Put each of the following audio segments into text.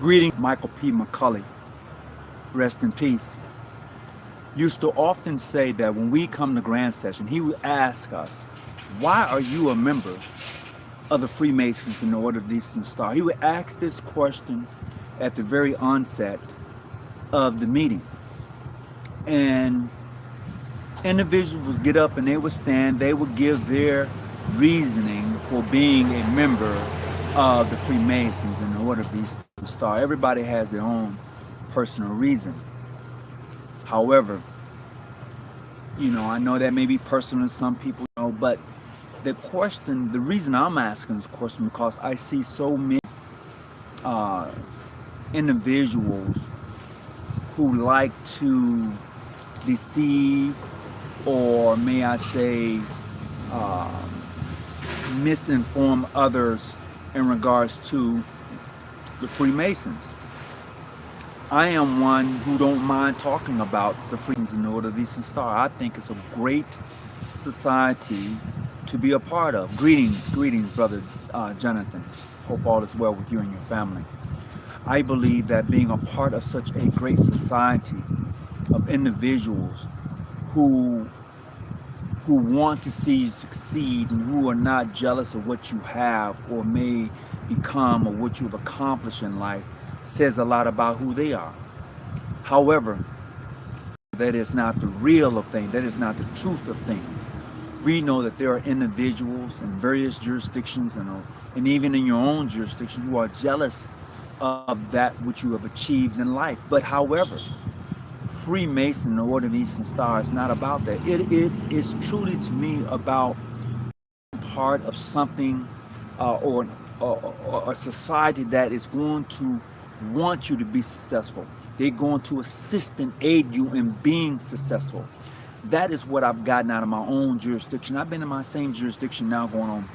Greeting Michael P. McCully, rest in peace, used to often say that when we come to Grand Session, he would ask us, why are you a member of the Freemasons in the Order of the Eastern Star? He would ask this question at the very onset of the meeting. And individuals would get up and they would stand, they would give their reasoning for being a member of the Freemasons in the Order of the Eastern Star. Everybody has their own personal reason. However, I know that may be personal to some people, but the reason I'm asking this question because I see so many individuals who like to deceive, or may I say, misinform others in regards to the Freemasons. I am one who don't mind talking about the Freemasons in the Order of the Eastern Star. I think it's a great society to be a part of. Greetings, Brother Jonathan. Hope all is well with you and your family. I believe that being a part of such a great society of individuals who want to see you succeed and who are not jealous of what you have or may become or what you've accomplished in life says a lot about who they are. However, that is not the real of things. That is not the truth of things. We know that there are individuals in various jurisdictions and even in your own jurisdiction who are jealous of that which you have achieved in life. But however, Freemason, the Order of the Eastern Star, is not about that. It is truly to me about part of something or a society that is going to want you to be successful. They're going to assist and aid you in being successful. That is what I've gotten out of my own jurisdiction. I've been in my same jurisdiction now going on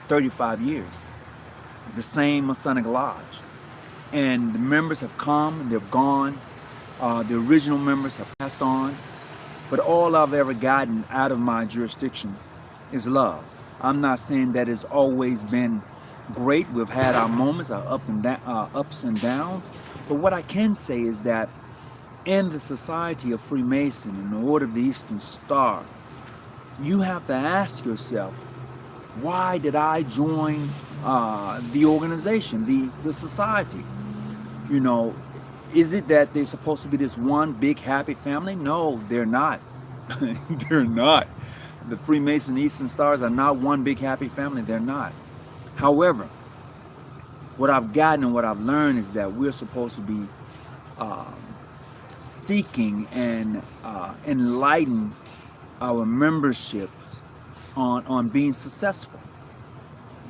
35 years. The same Masonic Lodge. And the members have come, they've gone. The original members have passed on. But all I've ever gotten out of my jurisdiction is love. I'm not saying that it's always been great. We've had our moments, our ups and downs. But what I can say is that in the Society of Freemason, in the Order of the Eastern Star, you have to ask yourself, why did I join the organization, the society? Is it that they're supposed to be this one big happy family? No, they're not. They're not. The Freemason Eastern Stars are not one big happy family. They're not. However, what I've gotten and what I've learned is that we're supposed to be seeking and enlighten our memberships on being successful.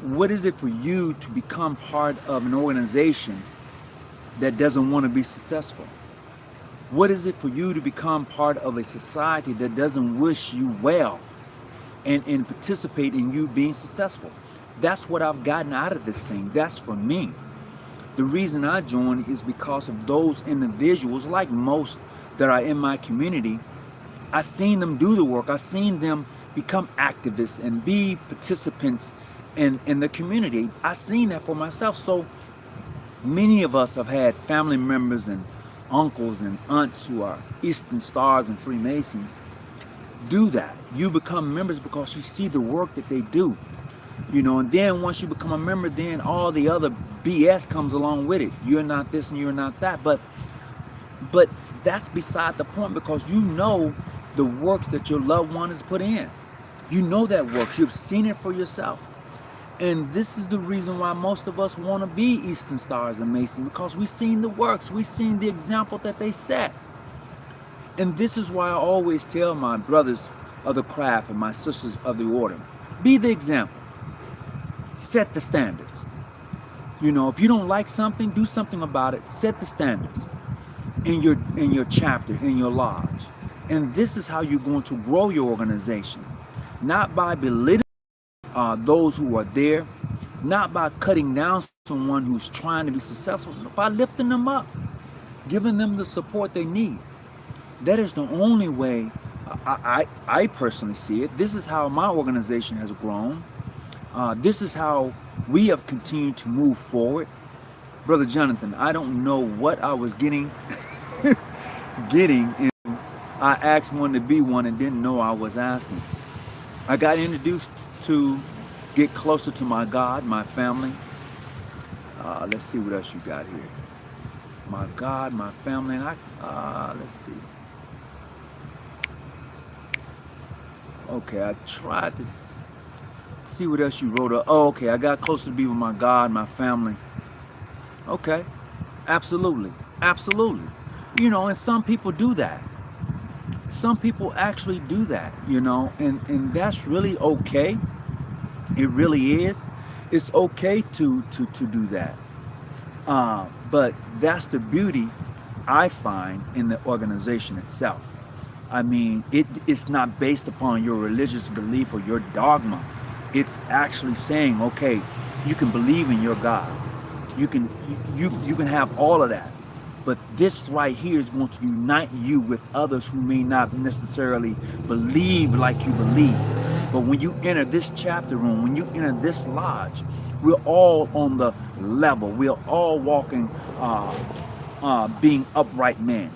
What is it for you to become part of an organization that doesn't want to be successful? What is it for you to become part of a society that doesn't wish you well and participate in you being successful? That's what I've gotten out of this thing. That's for me. The reason I joined is because of those individuals, like most that are in my community. I've seen them do the work. I've seen them become activists and be participants in the community. I've seen that for myself. So many of us have had family members and uncles and aunts who are Eastern Stars and Freemasons. Do that. You become members because you see the work that they do. And then once you become a member, then all the other BS comes along with it. You're not this and you're not that. But that's beside the point, because you know the works that your loved one has put in. You know that works. You've seen it for yourself. And this is the reason why most of us want to be Eastern Stars and Masons, because we've seen the works. We've seen the example that they set. And this is why I always tell my brothers of the craft and my sisters of the order, be the example. Set the standards. If you don't like something, do something about it. Set the standards in your chapter, in your lodge. And this is how you're going to grow your organization. Not by belittling those who are there, not by cutting down someone who's trying to be successful, but by lifting them up, giving them the support they need. That is the only way I personally see it. This is how my organization has grown. This is how we have continued to move forward. Brother Jonathan, I don't know what I was getting, and I asked one to be one and didn't know I was asking. I got introduced to get closer to my God, my family. Let's see what else you got here. My God, my family, and let's see. Okay, I tried to see what else you wrote up. Oh, okay, I got closer to be with my God, my family. Okay, absolutely, absolutely. You know, and some people do that. Some people actually do that, you know, and that's really okay. It really is. It's okay to do that. But that's the beauty I find in the organization itself. I mean, it's not based upon your religious belief or your dogma. It's actually saying, okay, you can believe in your God. You can have all of that. But this right here is going to unite you with others who may not necessarily believe like you believe. But when you enter this chapter room, when you enter this lodge, we're all on the level. We're all walking, being upright men.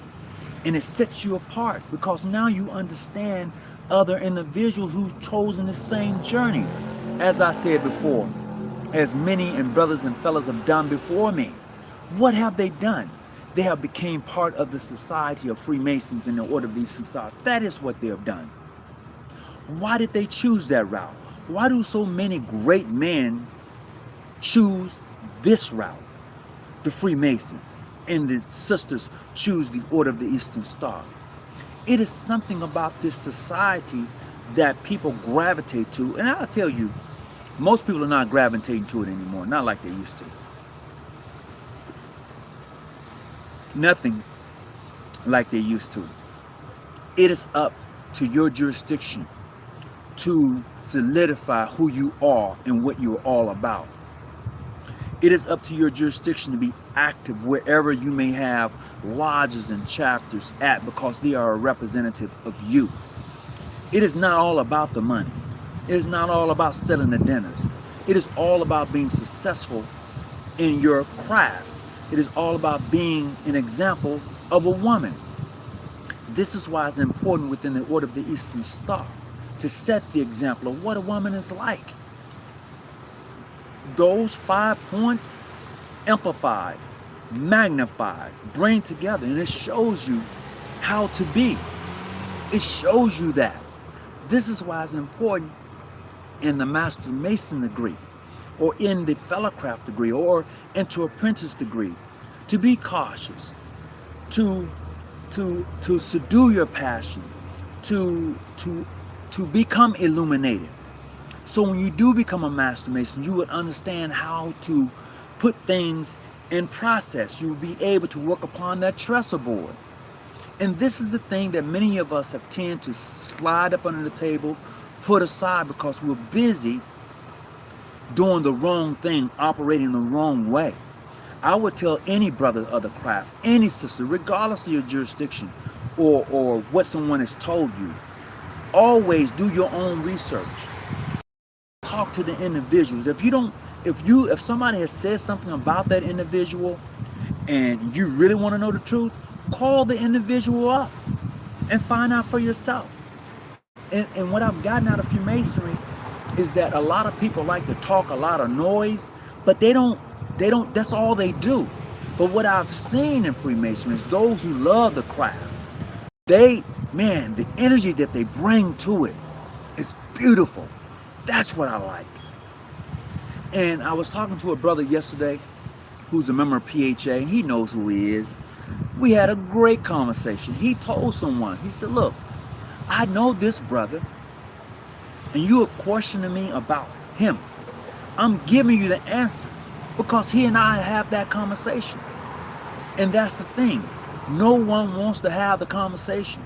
And it sets you apart because now you understand other individuals who've chosen the same journey. As I said before, as many and brothers and fellows have done before me. What have they done? They have become part of the society of Freemasons in the Order of the Eastern Star. That is what they have done. Why did they choose that route? Why do so many great men choose this route? The Freemasons and the sisters choose the Order of the Eastern Star. It is something about this society that people gravitate to. And I'll tell you, most people are not gravitating to it anymore, not like they used to. Nothing like they used to. It is up to your jurisdiction to solidify who you are and what you're all about. It is up to your jurisdiction to be active wherever you may have lodges and chapters at, because they are a representative of you. It is not all about the money. It is not all about selling the dinners. It is all about being successful in your craft. It is all about being an example of a woman. This is why it's important within the Order of the Eastern Star to set the example of what a woman is like. Those 5 points amplifies, magnifies, bring together, and it shows you how to be. It shows you that. This is why it's important in the Master Mason degree, or in the Fellowcraft degree, or into apprentice degree, to be cautious, to subdue your passion, to become illuminated. So when you do become a Master Mason, you would understand how to put things in process. You will be able to work upon that trestle board. And this is the thing that many of us have tended to slide up under the table, put aside, because we're busy doing the wrong thing, operating the wrong way. I would tell any brother of the craft, any sister, regardless of your jurisdiction or what someone has told you, always do your own research. Talk to the individuals. If somebody has said something about that individual and you really want to know the truth, call the individual up and find out for yourself. And what I've gotten out of Freemasonry is that a lot of people like to talk a lot of noise, but they don't, that's all they do. But what I've seen in Freemasonry is those who love the craft, the energy that they bring to it is beautiful. That's what I like. And I was talking to a brother yesterday who's a member of PHA, and he knows who he is. We had a great conversation. He told someone, he said, look, I know this brother, and you are questioning me about him. I'm giving you the answer because he and I have that conversation. And that's the thing. No one wants to have the conversation.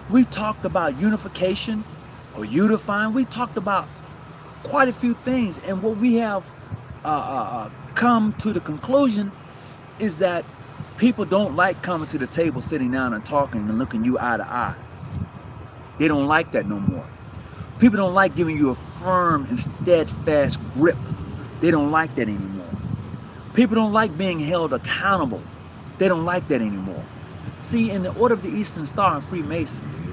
We talked about unification or unifying. We talked about quite a few things. And what we have come to the conclusion is that people don't like coming to the table, sitting down and talking and looking you eye to eye. They don't like that no more. People don't like giving you a firm and steadfast grip. They don't like that anymore. People don't like being held accountable. They don't like that anymore. See, in the Order of the Eastern Star and Freemasons,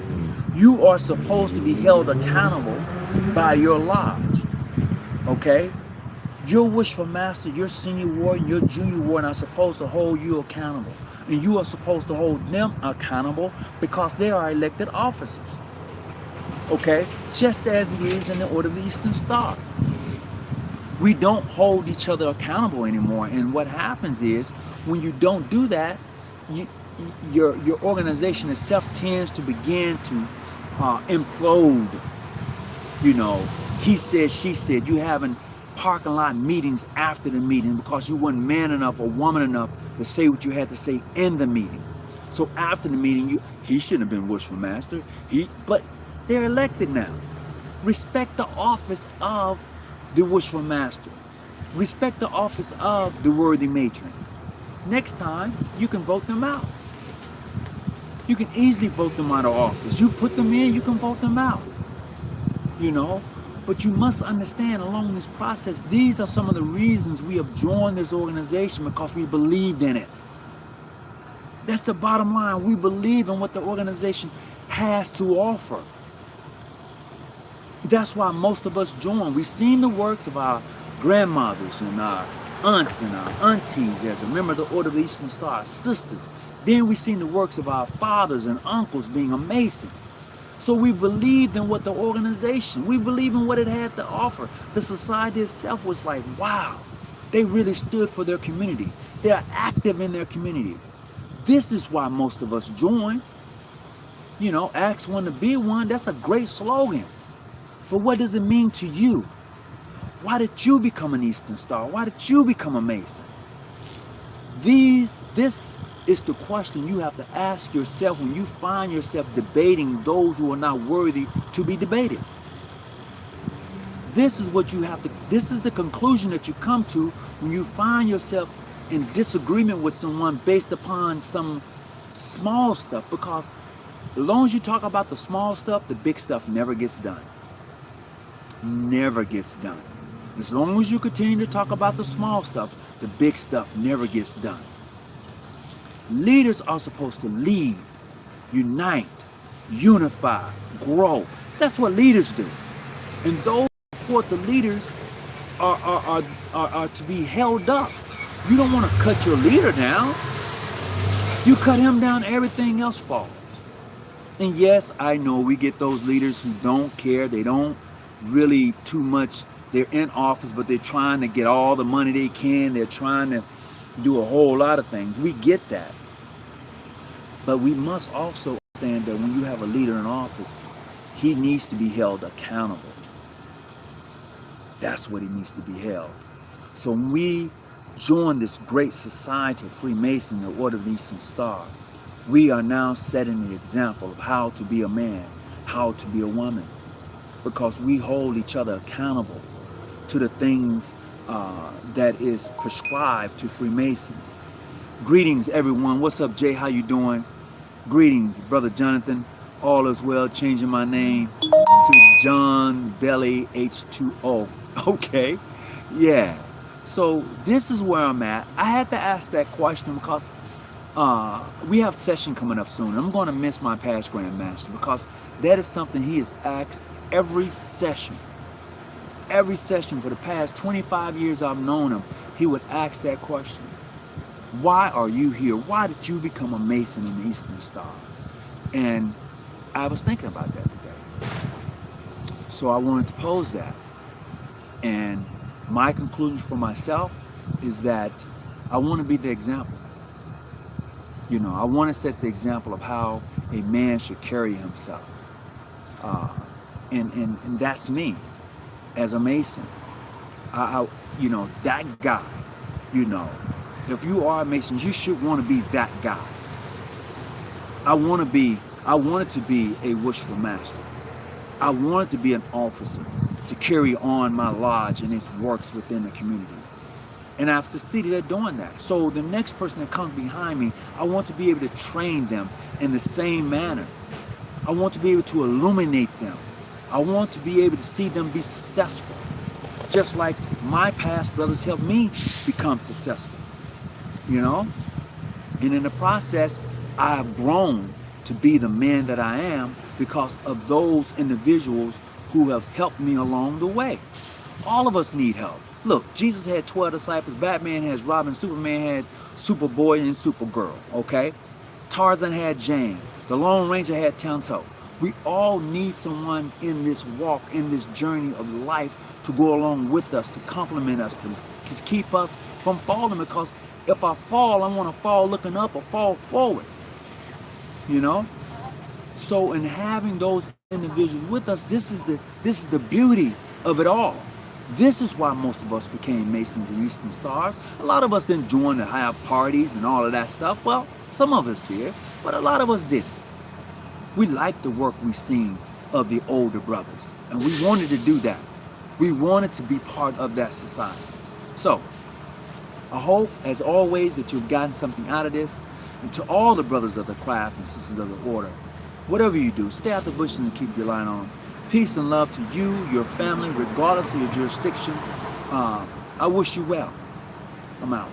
you are supposed to be held accountable by your lodge. Okay? Your Wishful Master, your Senior Warden, your Junior Warden are supposed to hold you accountable. And you are supposed to hold them accountable because they are elected officers. Okay? Just as it is in the Order of the Eastern Star. We don't hold each other accountable anymore. And what happens is, when you don't do that, your organization itself tends to begin to implode. You know, he said, she said. You having parking lot meetings after the meeting because you weren't man enough or woman enough to say what you had to say in the meeting. So after the meeting, he shouldn't have been Wishful Master. But they're elected now. Respect the office of the Wishful Master. Respect the office of the Worthy Matron. Next time, you can vote them out. You can easily vote them out of office. You put them in, you can vote them out. You know? But you must understand, along this process, these are some of the reasons we have joined this organization, because we believed in it. That's the bottom line. We believe in what the organization has to offer. That's why most of us join. We've seen the works of our grandmothers and our aunts and our aunties as a member of the Order of the Eastern Star, our sisters. Then we've seen the works of our fathers and uncles being a Mason. So we believed in what the organization, we believed in what it had to offer. The society itself was like, wow, they really stood for their community. They're active in their community. This is why most of us join. You know, ask one to be one, that's a great slogan. But what does it mean to you? Why did you become an Eastern Star? Why did you become a Mason? This is the question you have to ask yourself when you find yourself debating those who are not worthy to be debated. This is what you have to, this is the conclusion that you come to when you find yourself in disagreement with someone based upon some small stuff. Because as long as you talk about the small stuff, the big stuff never gets done. Never gets done. As long as you continue to talk about the small stuff, the big stuff never gets done. Leaders are supposed to lead, unite, unify, grow. That's what leaders do. And those who support the leaders are to be held up. You don't want to cut your leader down. You cut him down, everything else falls. And yes, I know we get those leaders who don't care. They don't really too much. They're in office, but they're trying to get all the money they can. They're trying to do a whole lot of things. We get that. But we must also understand that when you have a leader in office, he needs to be held accountable. That's what he needs to be held. So when we join this great society of Freemason, the Order of the Eastern Star, we are now setting the example of how to be a man, how to be a woman, because we hold each other accountable to the things that is prescribed to Freemasons. Greetings, everyone. What's up, Jay? How you doing? Greetings, Brother Jonathan. All is well. Changing my name to John Belly H2O. Okay, yeah. So this is where I'm at. I had to ask that question because we have session coming up soon. I'm going to miss my past Grandmaster because that is something he has asked every session. Every session for the past 25 years I've known him, he would ask that question. Why are you here? Why did you become a Mason in the Eastern Star? And I was thinking about that today. So I wanted to pose that. And my conclusion for myself is that I want to be the example. You know, I want to set the example of how a man should carry himself. And that's me as a Mason. You know, that guy, you know, if you are a Mason, you should want to be that guy. I wanted to be a Wishful Master. I wanted to be an officer to carry on my lodge and its works within the community. And I've succeeded at doing that. So the next person that comes behind me, I want to be able to train them in the same manner. I want to be able to illuminate them. I want to be able to see them be successful. just like my past brothers helped me become successful, you know? And in the process, I've grown to be the man that I am because of those individuals who have helped me along the way. All of us need help. Look, Jesus had 12 disciples, Batman has Robin, Superman had Superboy and Supergirl, okay? Tarzan had Jane, the Lone Ranger had Tonto. We all need someone in this walk, in this journey of life to go along with us, to complement us, to keep us from falling, because if I fall, I want to fall looking up or fall forward, you know? So in having those individuals with us, this is the beauty of it all. This is why most of us became Masons and Eastern Stars. A lot of us didn't join to have parties and all of that stuff. Well, some of us did, but a lot of us didn't. We liked the work we've seen of the older brothers, and we wanted to do that. We wanted to be part of that society. So, I hope, as always, that you've gotten something out of this. And to all the brothers of the craft and sisters of the order, whatever you do, stay out the bushes and keep your line on. Peace and love to you, your family, regardless of your jurisdiction. I wish you well. I'm out.